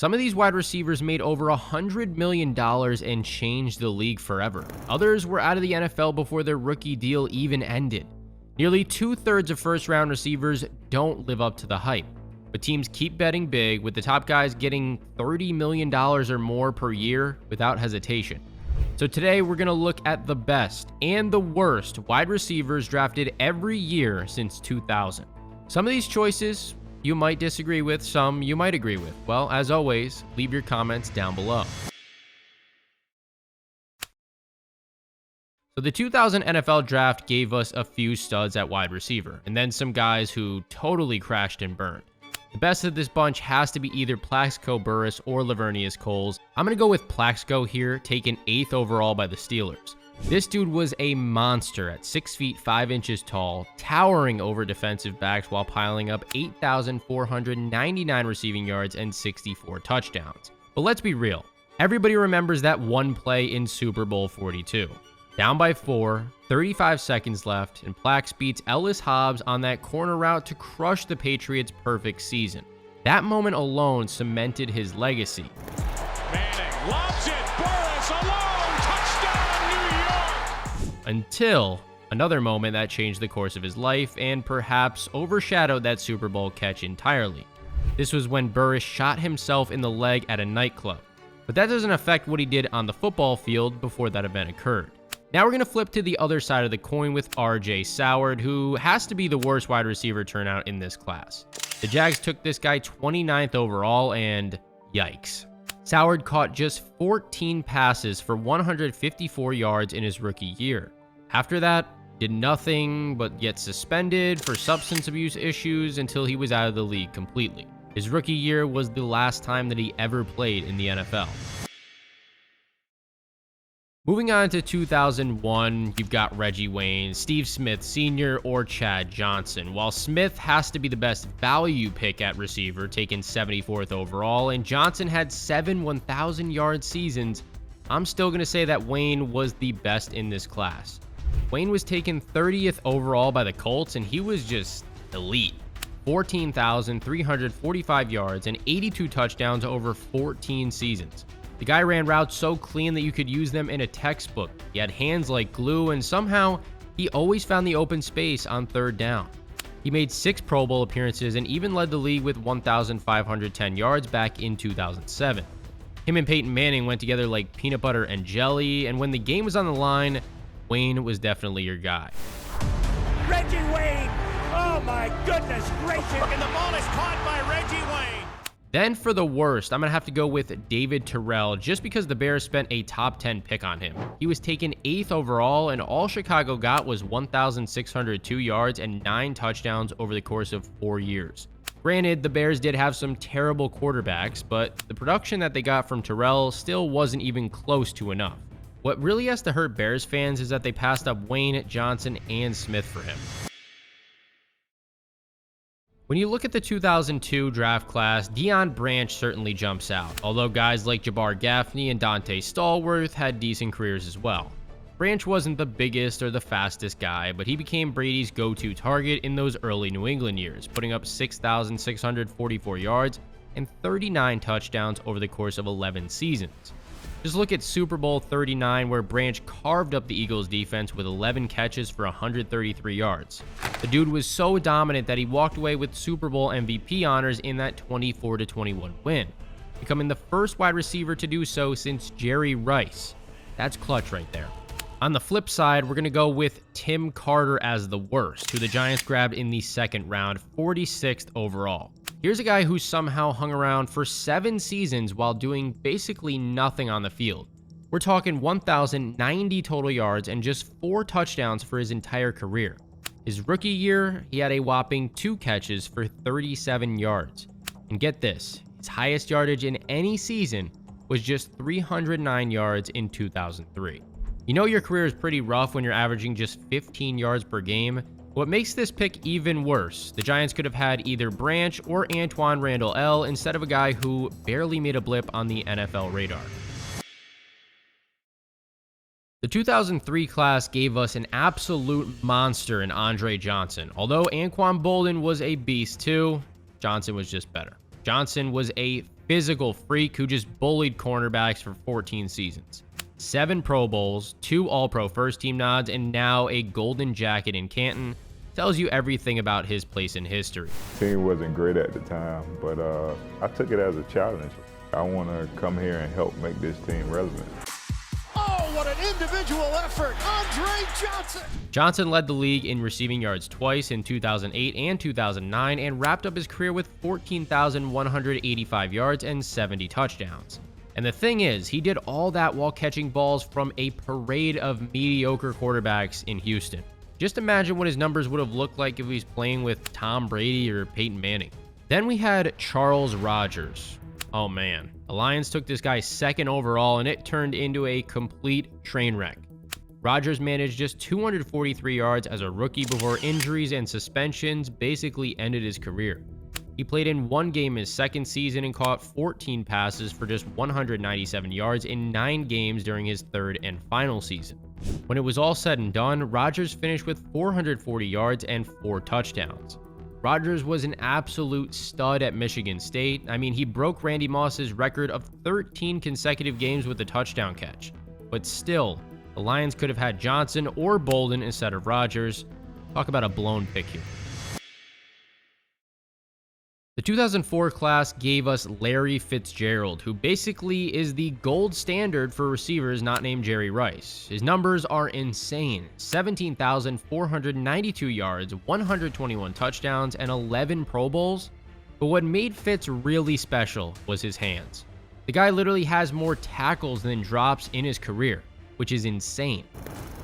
Some of these wide receivers made over $100 million and changed the league forever. Others were out of the NFL before their rookie deal even ended. Nearly 2/3 of first-round receivers don't live up to the hype, but teams keep betting big, with the top guys getting $30 million or more per year without hesitation. So today we're going to look at the best and the worst wide receivers drafted every year since 2000. Some of these choices you might disagree with, some you might agree with. Well, as always, leave your comments down below. So the 2000 NFL draft gave us a few studs at wide receiver, and then some guys who totally crashed and burned. The best of this bunch has to be either Plaxico Burus or Lavernius Coles. I'm going to go with Plaxico here, taken 8th overall by the Steelers. This dude was a monster at 6 feet 5 inches tall, towering over defensive backs while piling up 8,499 receiving yards and 64 touchdowns. But let's be real, everybody remembers that one play in Super Bowl 42. Down by 4, 35 seconds left, and Plax beats Ellis Hobbs on that corner route to crush the Patriots' perfect season. That moment alone cemented his legacy. Manning lobs it, Burris alone, touchdown New York! Until another moment that changed the course of his life and perhaps overshadowed that Super Bowl catch entirely. This was when Burris shot himself in the leg at a nightclub. But that doesn't affect what he did on the football field before that event occurred. Now we're going to flip to the other side of the coin with R.J. Soward, who has to be the worst wide receiver turnout in this class. The Jags took this guy 29th overall, and yikes. Soward caught just 14 passes for 154 yards in his rookie year. After that, did nothing but get suspended for substance abuse issues until he was out of the league completely. His rookie year was the last time that he ever played in the NFL. Moving on to 2001, you've got Reggie Wayne, Steve Smith Sr., or Chad Johnson. While Smith has to be the best value pick at receiver, taken 74th overall, and Johnson had 7 1,000-yard seasons, I'm still going to say that Wayne was the best in this class. Wayne was taken 30th overall by the Colts, and he was just elite. 14,345 yards and 82 touchdowns over 14 seasons. The guy ran routes so clean that you could use them in a textbook. He had hands like glue, and somehow he always found the open space on third down. He made 6 Pro Bowl appearances and even led the league with 1,510 yards back in 2007. Him and Peyton Manning went together like peanut butter and jelly, and when the game was on the line, Wayne was definitely your guy. Reggie Wayne! Oh my goodness gracious! And the ball is caught by Reggie Wayne! Then for the worst, I'm going to have to go with David Terrell, just because the Bears spent a top 10 pick on him. He was taken 8th overall, and all Chicago got was 1,602 yards and 9 touchdowns over the course of 4 years. Granted, the Bears did have some terrible quarterbacks, but the production that they got from Terrell still wasn't even close to enough. What really has to hurt Bears fans is that they passed up Wayne, Johnson, and Smith for him. When you look at the 2002 draft class, Dion Branch certainly jumps out, although guys like Jabbar Gaffney and Dante Stallworth had decent careers as well. Branch wasn't the biggest or the fastest guy, but he became Brady's go-to target in those early New England years, putting up 6,644 yards and 39 touchdowns over the course of 11 seasons. Just look at Super Bowl 39, where Branch carved up the Eagles defense with 11 catches for 133 yards. The dude was so dominant that he walked away with Super Bowl MVP honors in that 24-21 win, becoming the first wide receiver to do so since Jerry Rice. That's clutch right there. On the flip side, we're going to go with Tim Carter as the worst, who the Giants grabbed in the 2nd round, 46th overall. Here's a guy who somehow hung around for 7 seasons while doing basically nothing on the field. We're talking 1,090 total yards and just 4 touchdowns for his entire career. His rookie year, he had a whopping 2 catches for 37 yards. And get this, his highest yardage in any season was just 309 yards in 2003. You know your career is pretty rough when you're averaging just 15 yards per game. What makes this pick even worse, the Giants could have had either Branch or Antoine Randall L instead of a guy who barely made a blip on the NFL radar. The 2003 class gave us an absolute monster in Andre Johnson. Although Anquan Boldin was a beast too, Johnson was just better. Johnson was a physical freak who just bullied cornerbacks for 14 seasons. 7 Pro Bowls, 2 All-Pro First Team nods, and now a Golden Jacket in Canton tells you everything about his place in history. Team wasn't great at the time, but I took it as a challenge. I want to come here and help make this team relevant. Oh, what an individual effort. Andre Johnson. Johnson led the league in receiving yards twice in 2008 and 2009 and wrapped up his career with 14,185 yards and 70 touchdowns. And the thing is, he did all that while catching balls from a parade of mediocre quarterbacks in Houston. Just imagine what his numbers would have looked like if he was playing with Tom Brady or Peyton Manning. Then we had Charles Rogers. Oh man, the Lions took this guy 2nd overall and it turned into a complete train wreck. Rogers managed just 243 yards as a rookie before injuries and suspensions basically ended his career. He played in 1 game his 2nd season and caught 14 passes for just 197 yards in 9 games during his 3rd and final season. When it was all said and done, Rogers finished with 440 yards and 4 touchdowns. Rogers was an absolute stud at Michigan State. I mean, he broke Randy Moss's record of 13 consecutive games with a touchdown catch. But still, the Lions could have had Johnson or Bolden instead of Rogers. Talk about a blown pick here. The 2004 class gave us Larry Fitzgerald, who basically is the gold standard for receivers not named Jerry Rice. His numbers are insane: 17,492 yards, 121 touchdowns, and 11 Pro Bowls. But what made Fitz really special was his hands. The guy literally has more tackles than drops in his career, which is insane.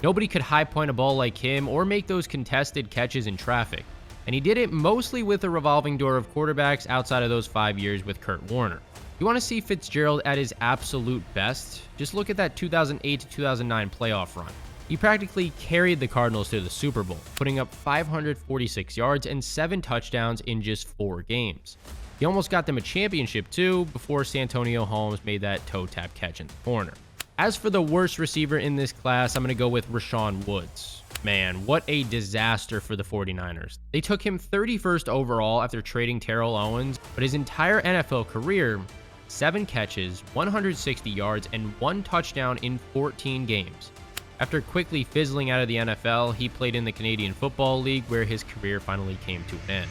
Nobody could high point a ball like him or make those contested catches in traffic. And he did it mostly with a revolving door of quarterbacks outside of those 5 years with Kurt Warner. You want to see Fitzgerald at his absolute best? Just look at that 2008 to 2009 playoff run. He practically carried the Cardinals to the Super Bowl, putting up 546 yards and 7 touchdowns in just 4 games. He almost got them a championship too before Santonio Holmes made that toe tap catch in the corner. As for the worst receiver in this class, I'm going to go with Rashawn Woods. Man, what a disaster for the 49ers. They took him 31st overall after trading Terrell Owens, but his entire NFL career, 7 catches, 160 yards, and 1 touchdown in 14 games. After quickly fizzling out of the NFL, he played in the Canadian Football League, where his career finally came to an end.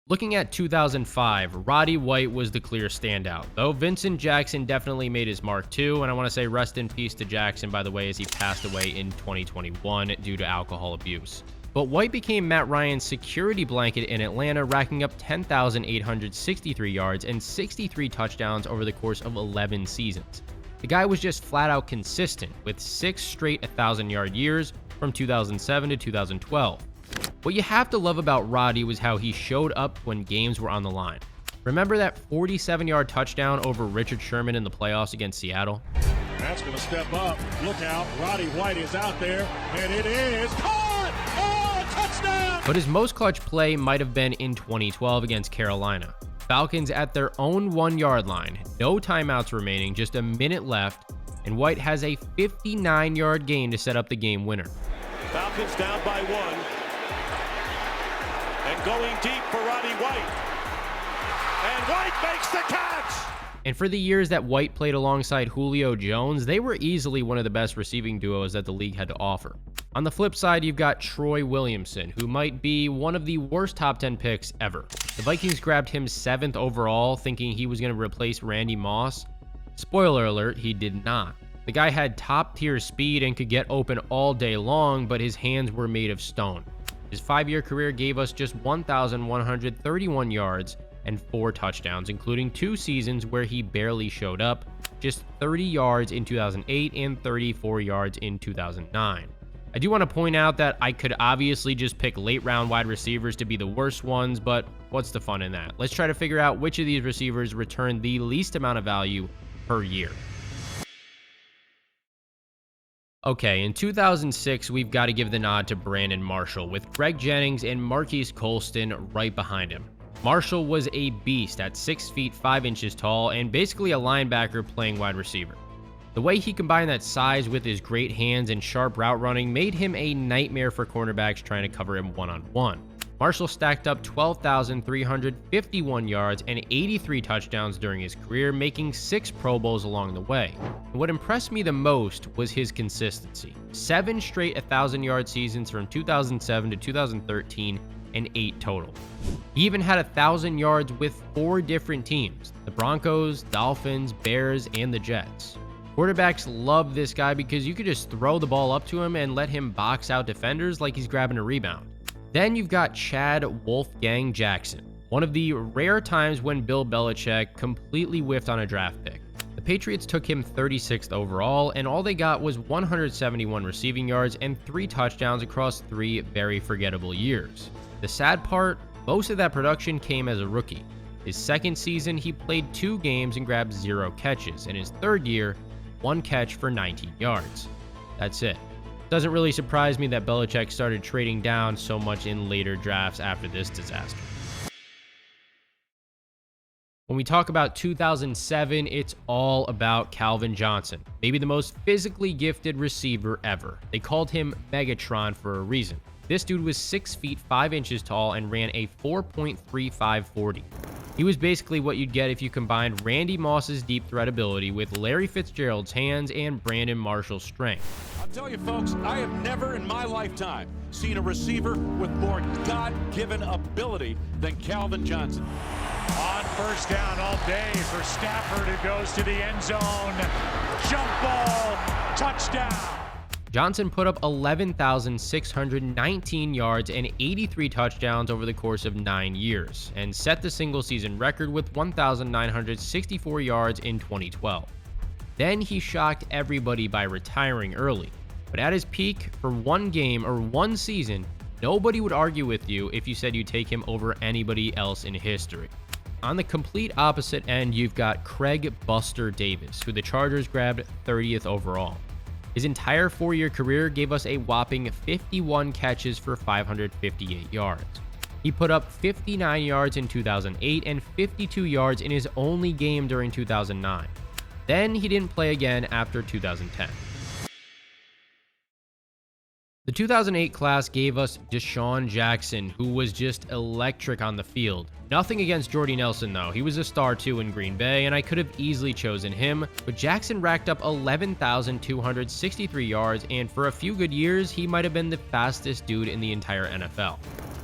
Looking at 2005, Roddy White was the clear standout, though Vincent Jackson definitely made his mark too, and I want to say rest in peace to Jackson, by the way, as he passed away in 2021 due to alcohol abuse. But White became Matt Ryan's security blanket in Atlanta, racking up 10,863 yards and 63 touchdowns over the course of 11 seasons. The guy was just flat out consistent, with 6 straight 1,000-yard years from 2007 to 2012. What you have to love about Roddy was how he showed up when games were on the line. Remember that 47-yard touchdown over Richard Sherman in the playoffs against Seattle? That's going to step up. Look out. Roddy White is out there, and it is caught. Oh, touchdown! But his most clutch play might have been in 2012 against Carolina. Falcons at their own 1-yard line, no timeouts remaining, just a minute left, and White has a 59-yard gain to set up the game winner. Falcons down by 1. And going deep for Roddy White. And White makes the catch! And for the years that White played alongside Julio Jones, they were easily one of the best receiving duos that the league had to offer. On the flip side, you've got Troy Williamson, who might be one of the worst top 10 picks ever. The Vikings grabbed him 7th overall, thinking he was going to replace Randy Moss. Spoiler alert, he did not. The guy had top-tier speed and could get open all day long, but his hands were made of stone. His 5-year career gave us just 1,131 yards and 4 touchdowns, including 2 seasons where he barely showed up, just 30 yards in 2008 and 34 yards in 2009. I do want to point out that I could obviously just pick late-round wide receivers to be the worst ones, but what's the fun in that? Let's try to figure out which of these receivers return the least amount of value per year. Okay, in 2006, we've got to give the nod to Brandon Marshall, with Greg Jennings and Marquise Colston right behind him. Marshall was a beast at 6 feet 5 inches tall and basically a linebacker playing wide receiver. The way he combined that size with his great hands and sharp route running made him a nightmare for cornerbacks trying to cover him one-on-one. Marshall stacked up 12,351 yards and 83 touchdowns during his career, making 6 Pro Bowls along the way. And what impressed me the most was his consistency. 7 straight 1,000-yard seasons from 2007 to 2013 and 8 total. He even had 1,000 yards with 4 different teams: the Broncos, Dolphins, Bears, and the Jets. Quarterbacks love this guy because you could just throw the ball up to him and let him box out defenders like he's grabbing a rebound. Then you've got Chad Wolfgang Jackson, one of the rare times when Bill Belichick completely whiffed on a draft pick. The Patriots took him 36th overall, and all they got was 171 receiving yards and 3 touchdowns across 3 very forgettable years. The sad part, most of that production came as a rookie. His second season, he played 2 games and grabbed 0 catches, and his third year, 1 catch for 19 yards. That's it. Doesn't really surprise me that Belichick started trading down so much in later drafts after this disaster. When we talk about 2007, it's all about Calvin Johnson, maybe the most physically gifted receiver ever. They called him Megatron for a reason. This dude was 6 feet 5 inches tall and ran a 4.35 40. He was basically what you'd get if you combined Randy Moss's deep threat ability with Larry Fitzgerald's hands and Brandon Marshall's strength. I'll tell you folks, I have never in my lifetime seen a receiver with more God-given ability than Calvin Johnson. On first down all day for Stafford, who goes to the end zone. Jump ball, touchdown. Johnson put up 11,619 yards and 83 touchdowns over the course of 9 years, and set the single-season record with 1,964 yards in 2012. Then he shocked everybody by retiring early, but at his peak, for 1 game or 1 season, nobody would argue with you if you said you'd take him over anybody else in history. On the complete opposite end, you've got Craig Buster Davis, who the Chargers grabbed 30th overall. His entire 4-year career gave us a whopping 51 catches for 558 yards. He put up 59 yards in 2008 and 52 yards in his only game during 2009. Then he didn't play again after 2010. The 2008 class gave us DeSean Jackson, who was just electric on the field. Nothing against Jordy Nelson though, he was a star too in Green Bay and I could have easily chosen him, but Jackson racked up 11,263 yards and for a few good years, he might have been the fastest dude in the entire NFL.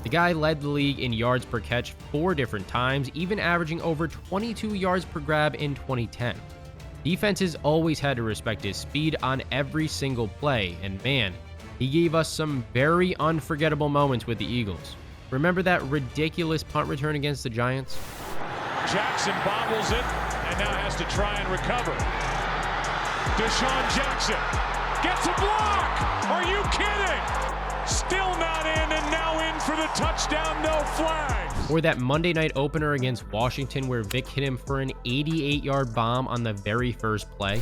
The guy led the league in yards per catch 4 different times, even averaging over 22 yards per grab in 2010. Defenses always had to respect his speed on every single play, and man, he gave us some very unforgettable moments with the Eagles. Remember that ridiculous punt return against the Giants? Jackson bobbles it and now has to try and recover. DeSean Jackson gets a block. Are you kidding? Still not in and now in for the touchdown, no flag. Or that Monday night opener against Washington where Vic hit him for an 88-yard bomb on the very first play.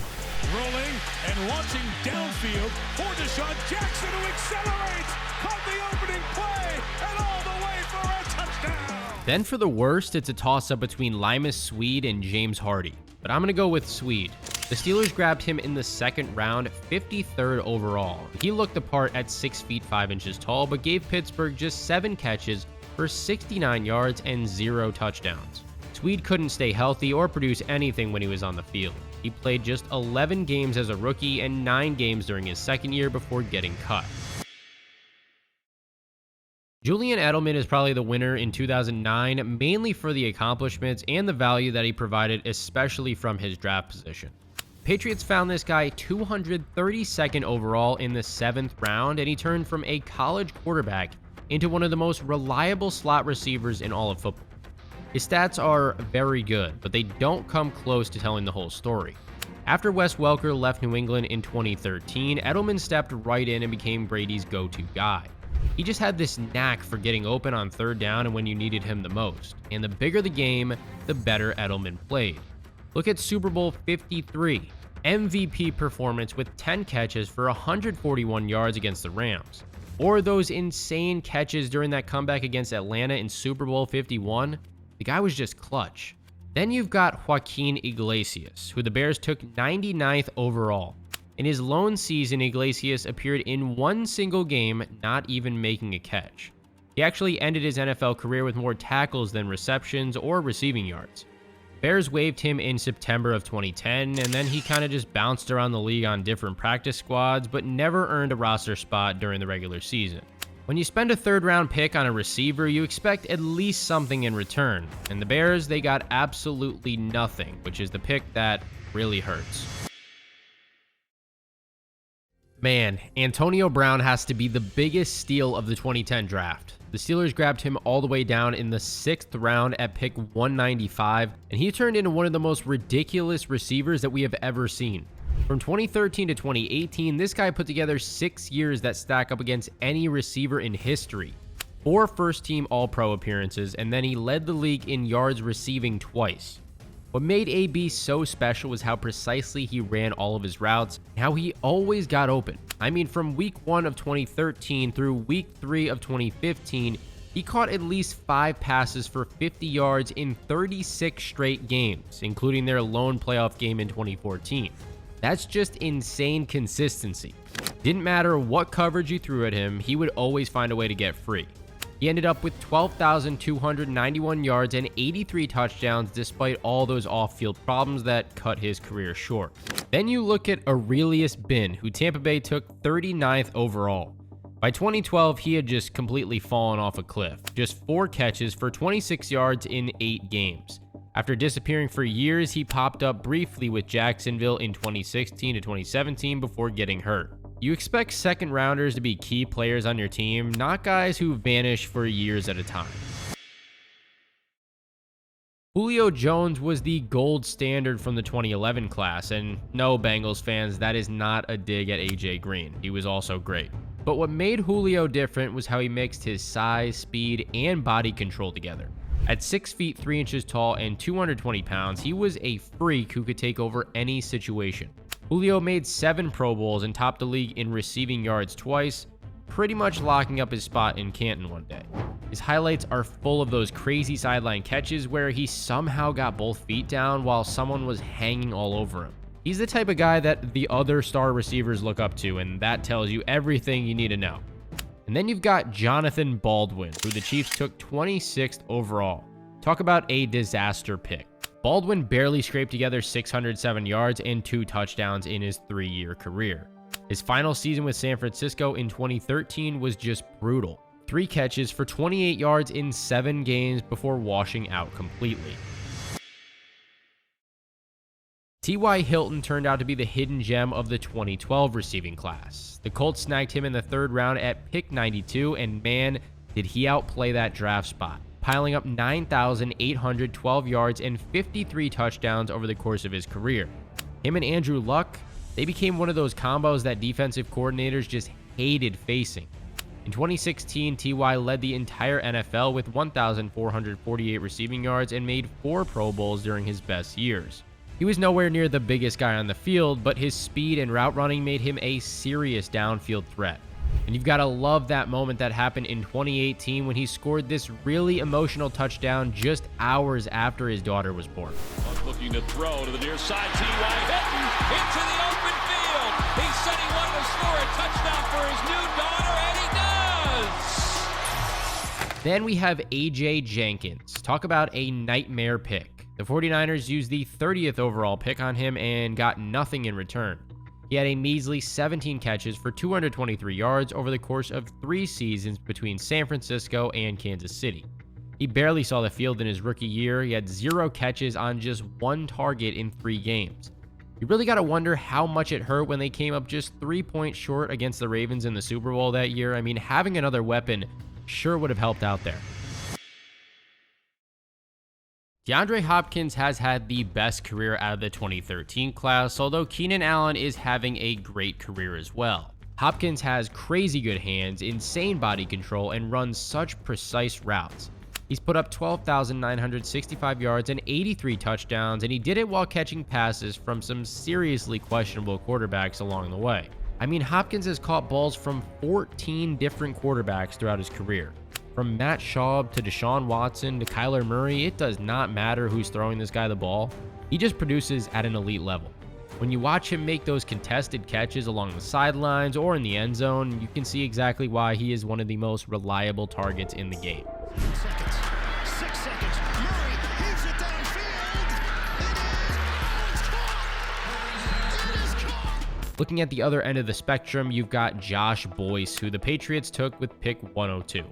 Rolling and launching downfield for DeSean Jackson, who accelerates, caught the opening play, and all the way for a touchdown. Then for the worst, it's a toss-up between Limas Swede and James Hardy. But I'm going to go with Swede. The Steelers grabbed him in the 2nd round, 53rd overall. He looked the part at 6 feet 5 inches tall, but gave Pittsburgh just 7 catches for 69 yards and 0 touchdowns. Swede couldn't stay healthy or produce anything when he was on the field. He played just 11 games as a rookie and 9 games during his 2nd year before getting cut. Julian Edelman is probably the winner in 2009, mainly for the accomplishments and the value that he provided, especially from his draft position. Patriots found this guy 232nd overall in the 7th round, and he turned from a college quarterback into one of the most reliable slot receivers in all of football. His stats are very good, but they don't come close to telling the whole story. After Wes Welker left New England in 2013, Edelman stepped right in and became Brady's go-to guy. He just had this knack for getting open on 3rd down and when you needed him the most. And the bigger the game, the better Edelman played. Look at Super Bowl 53, MVP performance with 10 catches for 141 yards against the Rams. Or those insane catches during that comeback against Atlanta in Super Bowl 51. The guy was just clutch. Then you've got Joaquin Iglesias, who the Bears took 99th overall. In his lone season, Iglesias appeared in 1 single game, not even making a catch. He actually ended his NFL career with more tackles than receptions or receiving yards. Bears waived him in September of 2010, and then he kind of just bounced around the league on different practice squads, but never earned a roster spot during the regular season. When you spend a third-round pick on a receiver, you expect at least something in return, and the Bears, they got absolutely nothing, which is the pick that really hurts. Man, Antonio Brown has to be the biggest steal of the 2010 draft. The Steelers grabbed him all the way down in the 6th round at pick 195, and he turned into one of the most ridiculous receivers that we have ever seen. From 2013 to 2018, this guy put together 6 years that stack up against any receiver in history. 4 first-team All-Pro appearances, and then he led the league in yards receiving twice. What made AB so special was how precisely he ran all of his routes, and how he always got open. I mean, from week 1 of 2013 through week 3 of 2015, he caught at least 5 passes for 50 yards in 36 straight games, including their lone playoff game in 2014. That's just insane consistency. Didn't matter what coverage you threw at him, he would always find a way to get free. He ended up with 12,291 yards and 83 touchdowns despite all those off-field problems that cut his career short. Then you look at Aurelius Bin, who Tampa Bay took 39th overall. By 2012, he had just completely fallen off a cliff. Just 4 catches for 26 yards in 8 games. After disappearing for years, he popped up briefly with Jacksonville in 2016 to 2017 before getting hurt. You expect second rounders to be key players on your team, not guys who vanish for years at a time. Julio Jones was the gold standard from the 2011 class, and no, Bengals fans, that is not a dig at AJ Green. He was also great. But what made Julio different was how he mixed his size, speed, and body control together. At 6 feet 3 inches tall and 220 pounds, he was a freak who could take over any situation. Julio made 7 Pro Bowls and topped the league in receiving yards twice, pretty much locking up his spot in Canton one day. His highlights are full of those crazy sideline catches where he somehow got both feet down while someone was hanging all over him. He's the type of guy that the other star receivers look up to, and that tells you everything you need to know. And then you've got Jonathan Baldwin, who the Chiefs took 26th overall. Talk about a disaster pick. Baldwin barely scraped together 607 yards and 2 touchdowns in his 3-year career. His final season with San Francisco in 2013 was just brutal. 3 catches for 28 yards in 7 games before washing out completely. T.Y. Hilton turned out to be the hidden gem of the 2012 receiving class. The Colts snagged him in the 3rd round at pick 92, and man, did he outplay that draft spot, piling up 9,812 yards and 53 touchdowns over the course of his career. Him and Andrew Luck, they became one of those combos that defensive coordinators just hated facing. In 2016, T.Y. led the entire NFL with 1,448 receiving yards and made 4 Pro Bowls during his best years. He was nowhere near the biggest guy on the field, but his speed and route running made him a serious downfield threat. And you've got to love that moment that happened in 2018 when he scored this really emotional touchdown just hours after his daughter was born. Looking to throw to the near side, T.Y. Hilton into the open field. He said he wanted to score a touchdown for his new daughter, and he does. Then we have A.J. Jenkins. Talk about a nightmare pick. The 49ers used the 30th overall pick on him and got nothing in return. He had a measly 17 catches for 223 yards over the course of 3 seasons between San Francisco and Kansas City. He barely saw the field in his rookie year. He had 0 catches on just 1 target in 3 games. You really got to wonder how much it hurt when they came up just 3 points short against the Ravens in the Super Bowl that year. I mean, having another weapon sure would have helped out there. DeAndre Hopkins has had the best career out of the 2013 class, although Keenan Allen is having a great career as well. Hopkins has crazy good hands, insane body control, and runs such precise routes. He's put up 12,965 yards and 83 touchdowns, and he did it while catching passes from some seriously questionable quarterbacks along the way. I mean, Hopkins has caught balls from 14 different quarterbacks throughout his career. From Matt Schaub to Deshaun Watson to Kyler Murray, it does not matter who's throwing this guy the ball. He just produces at an elite level. When you watch him make those contested catches along the sidelines or in the end zone, you can see exactly why he is one of the most reliable targets in the game. 6 seconds. Murray heaves it downfield. It is caught. Looking at the other end of the spectrum, you've got Josh Boyce, who the Patriots took with pick 102.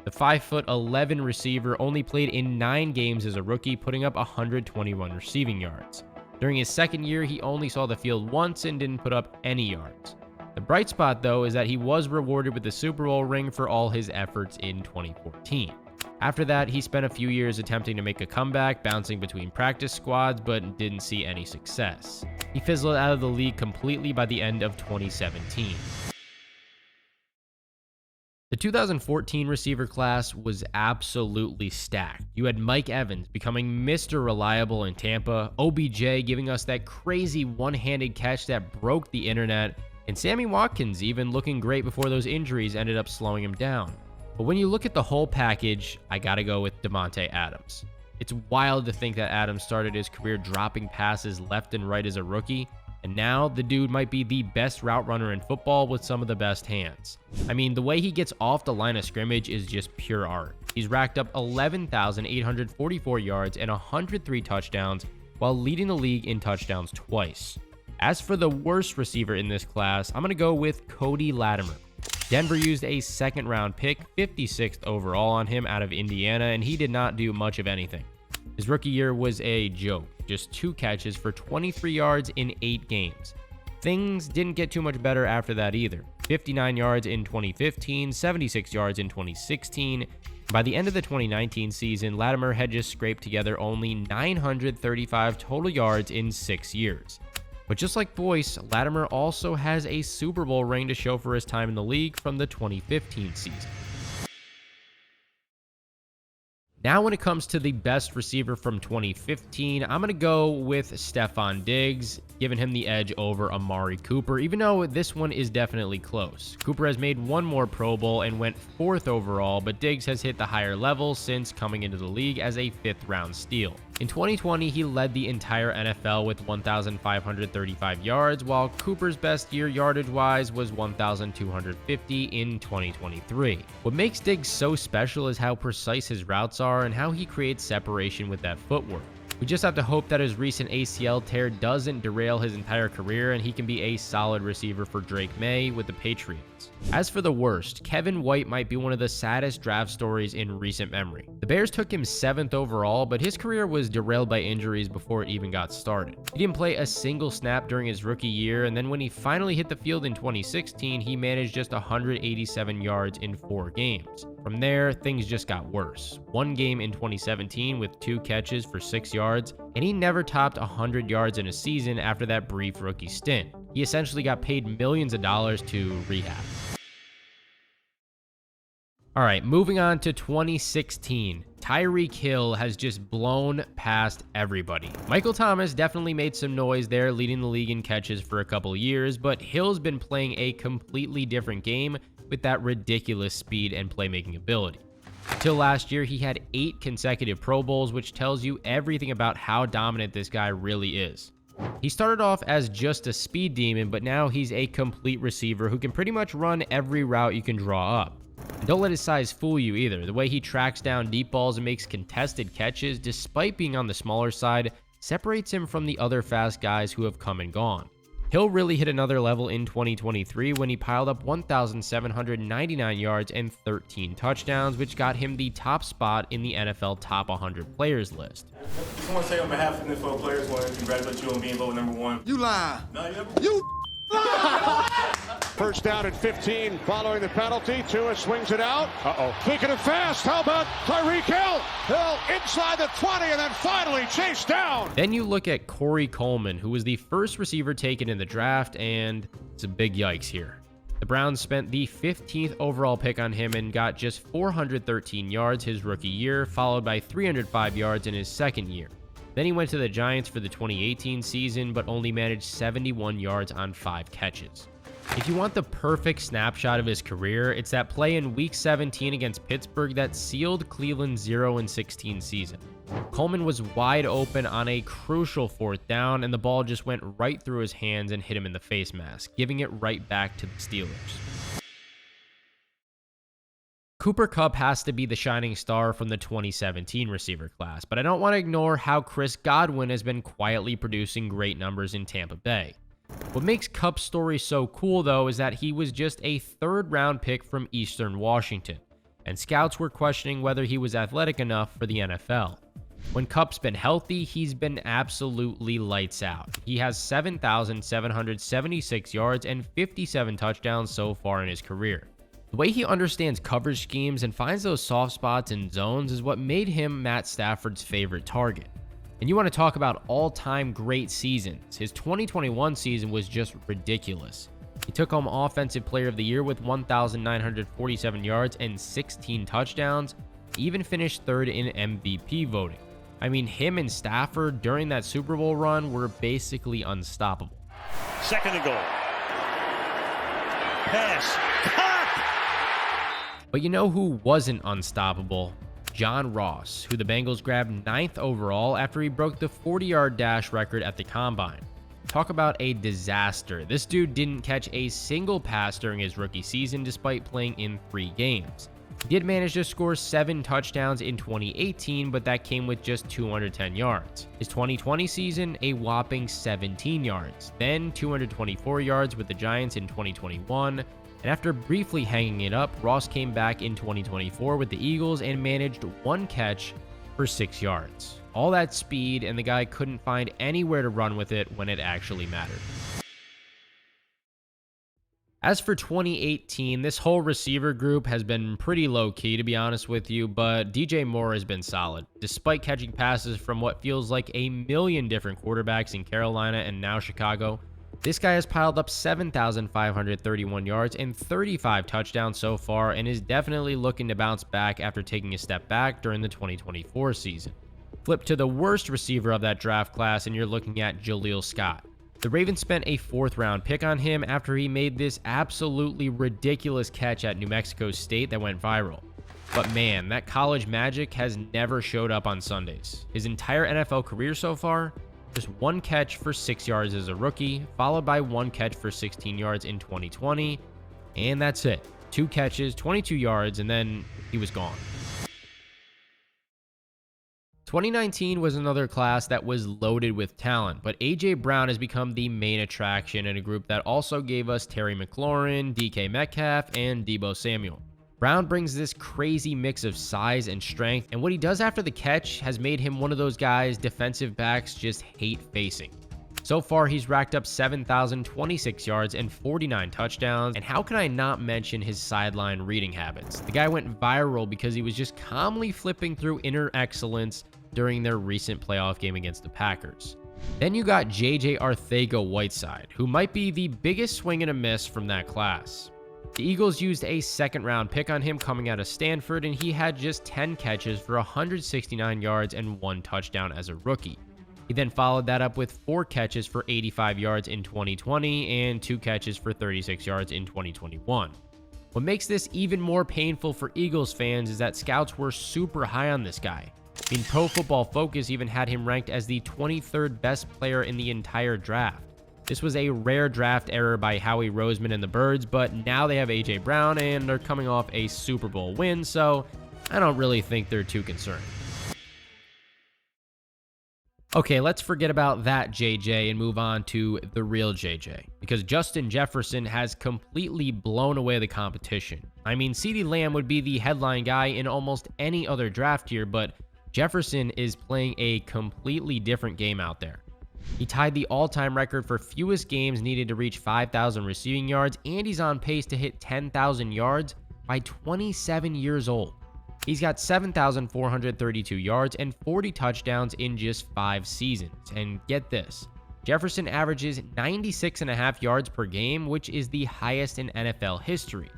The 5'11" receiver only played in 9 games as a rookie, putting up 121 receiving yards. During his second year, he only saw the field once and didn't put up any yards. The bright spot, though, is that he was rewarded with the Super Bowl ring for all his efforts in 2014. After that, he spent a few years attempting to make a comeback, bouncing between practice squads, but didn't see any success. He fizzled out of the league completely by the end of 2017. The 2014 receiver class was absolutely stacked. You had Mike Evans becoming Mr. Reliable in Tampa, OBJ giving us that crazy one-handed catch that broke the internet, and Sammy Watkins even looking great before those injuries ended up slowing him down. But when you look at the whole package, I gotta go with Damonte Adams. It's wild to think that Adams started his career dropping passes left and right as a rookie, and now the dude might be the best route runner in football with some of the best hands. I mean, the way he gets off the line of scrimmage is just pure art. He's racked up 11,844 yards and 103 touchdowns while leading the league in touchdowns twice. As for the worst receiver in this class, I'm going to go with Cody Latimer. Denver used a second-round pick, 56th overall, on him out of Indiana, and he did not do much of anything. His rookie year was a joke, just 2 catches for 23 yards in 8 games. Things didn't get too much better after that either. 59 yards in 2015, 76 yards in 2016. By the end of the 2019 season, Latimer had just scraped together only 935 total yards in 6 years. But just like Boyce, Latimer also has a Super Bowl ring to show for his time in the league from the 2015 season. Now when it comes to the best receiver from 2015, I'm going to go with Stefon Diggs, giving him the edge over Amari Cooper, even though this one is definitely close. Cooper has made 1 more Pro Bowl and went 4th overall, but Diggs has hit the higher level since coming into the league as a 5th-round steal. In 2020, he led the entire NFL with 1,535 yards, while Cooper's best year yardage-wise was 1,250 in 2023. What makes Diggs so special is how precise his routes are and how he creates separation with that footwork. We just have to hope that his recent ACL tear doesn't derail his entire career and he can be a solid receiver for Drake May with the Patriots. As for the worst, Kevin White might be one of the saddest draft stories in recent memory. The Bears took him 7th overall, but his career was derailed by injuries before it even got started. He didn't play a single snap during his rookie year, and then when he finally hit the field in 2016, he managed just 187 yards in 4 games. From there, things just got worse. 1 game in 2017 with 2 catches for 6 yards, and he never topped 100 yards in a season after that brief rookie stint. He essentially got paid millions of dollars to rehab. All right, moving on to 2016. Tyreek Hill has just blown past everybody. Michael Thomas definitely made some noise there, leading the league in catches for a couple years, but Hill's been playing a completely different game with that ridiculous speed and playmaking ability. Until last year, he had 8 consecutive Pro Bowls, which tells you everything about how dominant this guy really is. He started off as just a speed demon, but now he's a complete receiver who can pretty much run every route you can draw up. And don't let his size fool you either. The way he tracks down deep balls and makes contested catches, despite being on the smaller side, separates him from the other fast guys who have come and gone. Hill really hit another level in 2023 when he piled up 1,799 yards and 13 touchdowns, which got him the top spot in the NFL Top 100 Players list. Just want to say on behalf of the NFL players, I want to congratulate you on being voted #1. You lie. No, you never. You First down at 15 following the penalty. Tua swings it out. Thinking it fast. How about Tyreek Hill? Hill inside the 20 and then finally chased down. Then you look at Corey Coleman, who was the first receiver taken in the draft, and it's a big yikes here. The Browns spent the 15th overall pick on him and got just 413 yards his rookie year, followed by 305 yards in his second year. Then he went to the Giants for the 2018 season, but only managed 71 yards on 5 catches. If you want the perfect snapshot of his career, it's that play in Week 17 against Pittsburgh that sealed Cleveland's 0-16 season. Coleman was wide open on a crucial 4th down, and the ball just went right through his hands and hit him in the face mask, giving it right back to the Steelers. Cooper Kupp has to be the shining star from the 2017 receiver class, but I don't want to ignore how Chris Godwin has been quietly producing great numbers in Tampa Bay. What makes Kupp's story so cool, though, is that he was just a 3rd-round pick from Eastern Washington, and scouts were questioning whether he was athletic enough for the NFL. When Kupp's been healthy, he's been absolutely lights out. He has 7,776 yards and 57 touchdowns so far in his career. The way he understands coverage schemes and finds those soft spots and zones is what made him Matt Stafford's favorite target. And you want to talk about all-time great seasons. His 2021 season was just ridiculous. He took home Offensive Player of the Year with 1,947 yards and 16 touchdowns, even finished 3rd in MVP voting. I mean, him and Stafford during that Super Bowl run were basically unstoppable. 2nd and goal. Pass. Kupp! But you know who wasn't unstoppable? John Ross, who the Bengals grabbed 9th overall after he broke the 40-yard dash record at the Combine. Talk about a disaster. This dude didn't catch a single pass during his rookie season despite playing in 3 games. He did manage to score 7 touchdowns in 2018, but that came with just 210 yards. His 2020 season, a whopping 17 yards. Then 224 yards with the Giants in 2021. And after briefly hanging it up, Ross came back in 2024 with the Eagles and managed 1 catch for 6 yards. All that speed, and the guy couldn't find anywhere to run with it when it actually mattered. As for 2018, this whole receiver group has been pretty low-key, to be honest with you, but DJ Moore has been solid. Despite catching passes from what feels like a million different quarterbacks in Carolina and now Chicago, this guy has piled up 7,531 yards and 35 touchdowns so far and is definitely looking to bounce back after taking a step back during the 2024 season. Flip to the worst receiver of that draft class and you're looking at Jaleel Scott. The Ravens spent a 4th-round pick on him after he made this absolutely ridiculous catch at New Mexico State that went viral. But man, that college magic has never showed up on Sundays. His entire NFL career so far, just 1 catch for 6 yards as a rookie, followed by 1 catch for 16 yards in 2020, and that's it. 2 catches, 22 yards, and then he was gone. 2019 was another class that was loaded with talent, but A.J. Brown has become the main attraction in a group that also gave us Terry McLaurin, DK Metcalf, and Deebo Samuel. Brown brings this crazy mix of size and strength, and what he does after the catch has made him one of those guys defensive backs just hate facing. So far, he's racked up 7,026 yards and 49 touchdowns, and how can I not mention his sideline reading habits? The guy went viral because he was just calmly flipping through inner excellence during their recent playoff game against the Packers. Then you got JJ Whiteside, who might be the biggest swing and a miss from that class. The Eagles used a 2nd-round pick on him coming out of Stanford, and he had just 10 catches for 169 yards and 1 touchdown as a rookie. He then followed that up with 4 catches for 85 yards in 2020 and 2 catches for 36 yards in 2021. What makes this even more painful for Eagles fans is that scouts were super high on this guy. I mean, Pro Football Focus even had him ranked as the 23rd best player in the entire draft. This was a rare draft error by Howie Roseman and the Birds, but now they have A.J. Brown and they're coming off a Super Bowl win, so I don't really think they're too concerned. Okay, let's forget about that JJ and move on to the real JJ, because Justin Jefferson has completely blown away the competition. I mean, CeeDee Lamb would be the headline guy in almost any other draft here, but Jefferson is playing a completely different game out there. He tied the all-time record for fewest games needed to reach 5,000 receiving yards, and he's on pace to hit 10,000 yards by 27 years old. He's got 7,432 yards and 40 touchdowns in just 5 seasons. And get this, Jefferson averages 96.5 yards per game, which is the highest in NFL history.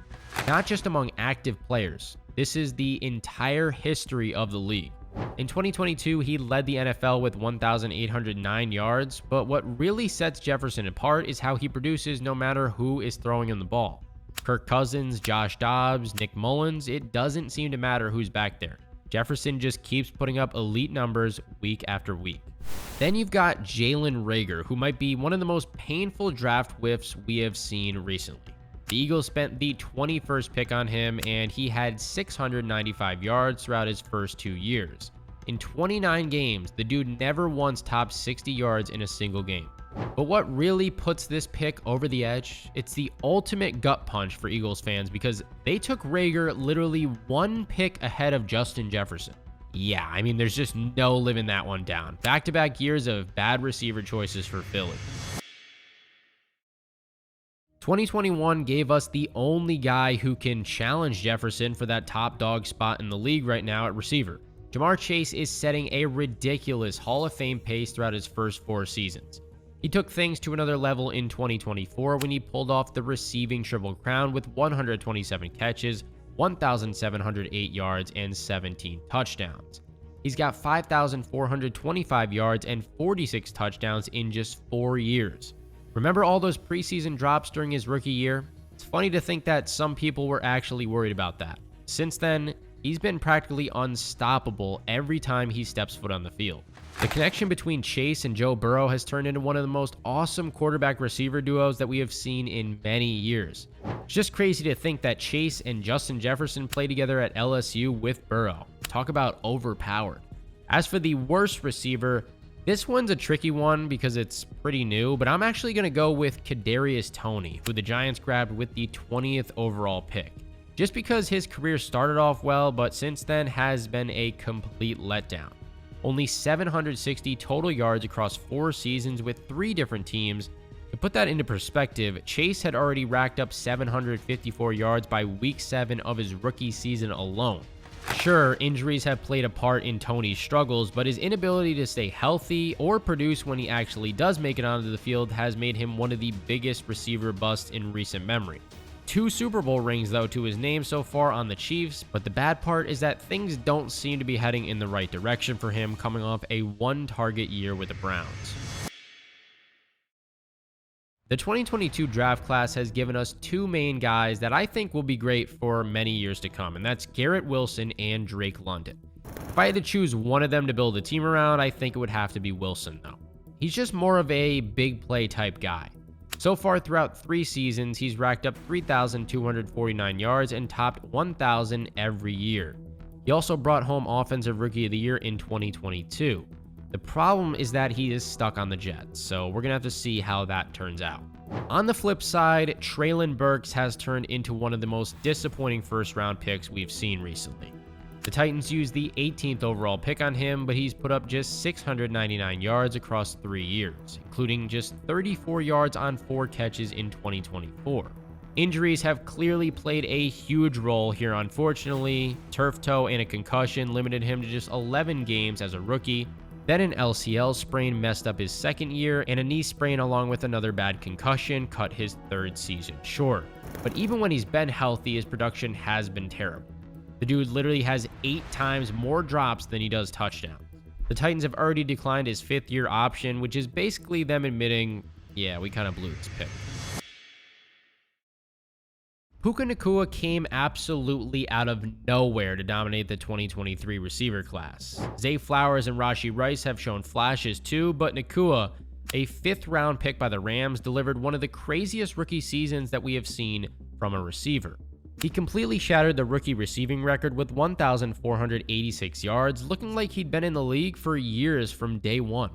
Not just among active players. This is the entire history of the league. In 2022, he led the NFL with 1,809 yards, but what really sets Jefferson apart is how he produces no matter who is throwing him the ball. Kirk Cousins, Josh Dobbs, Nick Mullins, it doesn't seem to matter who's back there. Jefferson just keeps putting up elite numbers week after week. Then you've got Jalen Reagor, who might be one of the most painful draft whiffs we have seen recently. The Eagles spent the 21st pick on him, and he had 695 yards throughout his first 2 years. In 29 games, the dude never once topped 60 yards in a single game. But what really puts this pick over the edge? It's the ultimate gut punch for Eagles fans because they took Reagor literally 1 pick ahead of Justin Jefferson. Yeah, I mean, there's just no living that one down. Back-to-back years of bad receiver choices for Philly. 2021 gave us the only guy who can challenge Jefferson for that top dog spot in the league right now at receiver. JaMarr Chase is setting a ridiculous Hall of Fame pace throughout his first 4 seasons. He took things to another level in 2024 when he pulled off the receiving Triple Crown with 127 catches, 1,708 yards, and 17 touchdowns. He's got 5,425 yards and 46 touchdowns in just 4 years. Remember all those preseason drops during his rookie year? It's funny to think that some people were actually worried about that. Since then, he's been practically unstoppable every time he steps foot on the field. The connection between Chase and Joe Burrow has turned into one of the most awesome quarterback-receiver duos that we have seen in many years. It's just crazy to think that Chase and Justin Jefferson play together at LSU with Burrow. Talk about overpowered. As for the worst receiver, this one's a tricky one because it's pretty new, but I'm actually going to go with Kadarius Toney, who the Giants grabbed with the 20th overall pick. Just because his career started off well, but since then has been a complete letdown. Only 760 total yards across 4 seasons with 3 different teams. To put that into perspective, Chase had already racked up 754 yards by week 7 of his rookie season alone. Sure, injuries have played a part in Toney's struggles, but his inability to stay healthy or produce when he actually does make it onto the field has made him one of the biggest receiver busts in recent memory. 2 Super Bowl rings, though, to his name so far on the Chiefs, but the bad part is that things don't seem to be heading in the right direction for him coming off a 1-target year with the Browns. The 2022 draft class has given us 2 main guys that I think will be great for many years to come, and that's Garrett Wilson and Drake London. If I had to choose one of them to build a team around, I think it would have to be Wilson, though. He's just more of a big play type guy. So far throughout 3 seasons, he's racked up 3,249 yards and topped 1,000 every year. He also brought home Offensive Rookie of the Year in 2022. The problem is that he is stuck on the Jets, so we're going to have to see how that turns out. On the flip side, Trayon Burks has turned into one of the most disappointing first-round picks we've seen recently. The Titans used the 18th overall pick on him, but he's put up just 699 yards across 3 years, including just 34 yards on 4 catches in 2024. Injuries have clearly played a huge role here, unfortunately. Turf toe and a concussion limited him to just 11 games as a rookie. Then an LCL sprain messed up his 2nd year, and a knee sprain along with another bad concussion cut his 3rd season short. But even when he's been healthy, his production has been terrible. The dude literally has 8 times more drops than he does touchdowns. The Titans have already declined his 5th-year option, which is basically them admitting, yeah, we kind of blew this pick. Puka Ngata came absolutely out of nowhere to dominate the 2023 receiver class. Zay Flowers and Rashee Rice have shown flashes too, but Ngata, a 5th-round pick by the Rams, delivered one of the craziest rookie seasons that we have seen from a receiver. He completely shattered the rookie receiving record with 1,486 yards, looking like he'd been in the league for years from day one.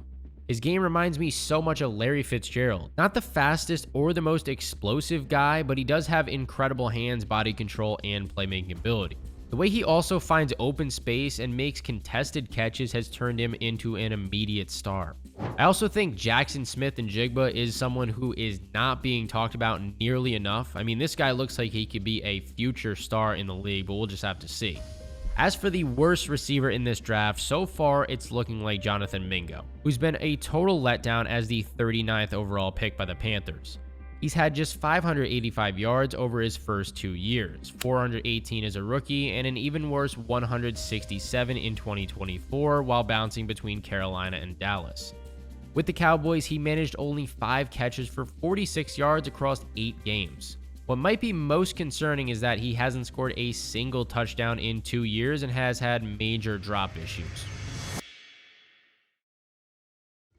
His game reminds me so much of Larry Fitzgerald. Not the fastest or the most explosive guy, but he does have incredible hands, body control, and playmaking ability. The way he also finds open space and makes contested catches has turned him into an immediate star. I also think Jackson Smith-Njigba is someone who is not being talked about nearly enough. I mean, this guy looks like he could be a future star in the league, but we'll just have to see. As for the worst receiver in this draft, so far it's looking like Jonathan Mingo, who's been a total letdown as the 39th overall pick by the Panthers. He's had just 585 yards over his first 2 years, 418 as a rookie, and an even worse 167 in 2024 while bouncing between Carolina and Dallas. With the Cowboys, he managed only 5 catches for 46 yards across 8 games. What might be most concerning is that he hasn't scored a single touchdown in 2 years and has had major drop issues.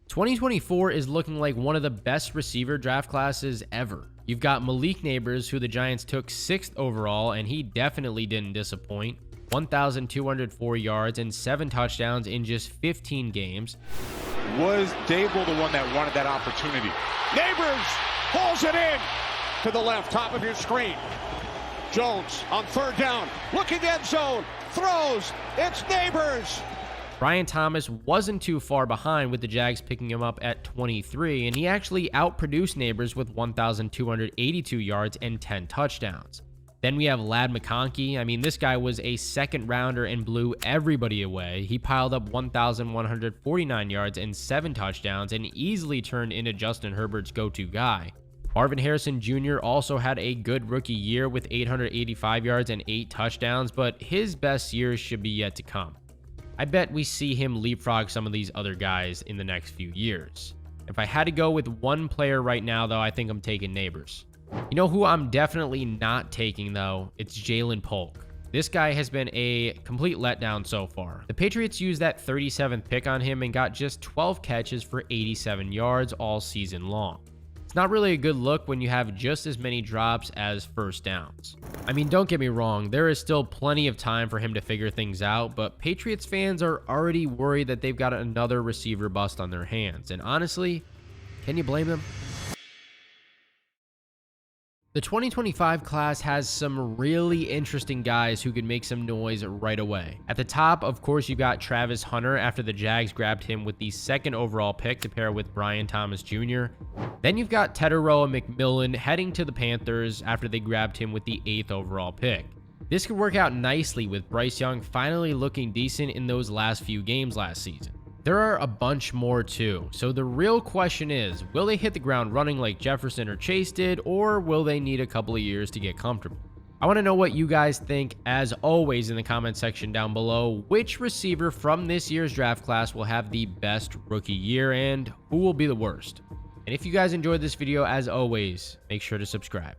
2024 is looking like one of the best receiver draft classes ever. You've got Malik Neighbors, who the Giants took 6th overall, and he definitely didn't disappoint. 1,204 yards and 7 touchdowns in just 15 games. Was Dable the one that wanted that opportunity? Neighbors pulls it in to the left, top of your screen. Jones on 3rd down, looking end zone, throws, it's Neighbors. Brian Thomas wasn't too far behind, with the Jags picking him up at 23, and he actually outproduced Neighbors with 1,282 yards and 10 touchdowns. Then we have Ladd McConkey. I mean, this guy was a 2nd rounder and blew everybody away. He piled up 1,149 yards and 7 touchdowns and easily turned into Justin Herbert's go-to guy. Marvin Harrison Jr. also had a good rookie year with 885 yards and 8 touchdowns, but his best years should be yet to come. I bet we see him leapfrog some of these other guys in the next few years. If I had to go with one player right now, though, I think I'm taking Neighbors. You know who I'm definitely not taking, though? It's Jalen Polk. This guy has been a complete letdown so far. The Patriots used that 37th pick on him and got just 12 catches for 87 yards all season long. It's not really a good look when you have just as many drops as first downs. I mean, don't get me wrong, there is still plenty of time for him to figure things out, but Patriots fans are already worried that they've got another receiver bust on their hands. And honestly, can you blame them? The 2025 class has some really interesting guys who could make some noise right away. At the top, of course, you got Travis Hunter after the Jags grabbed him with the 2nd overall pick to pair with Brian Thomas Jr. Then you've got Teteroa McMillan heading to the Panthers after they grabbed him with the 8th overall pick. This could work out nicely with Bryce Young finally looking decent in those last few games last season. There are a bunch more too, so the real question is, will they hit the ground running like Jefferson or Chase did, or will they need a couple of years to get comfortable? I want to know what you guys think, as always, in the comment section down below. Which receiver from this year's draft class will have the best rookie year, and who will be the worst? And if you guys enjoyed this video, as always, make sure to subscribe.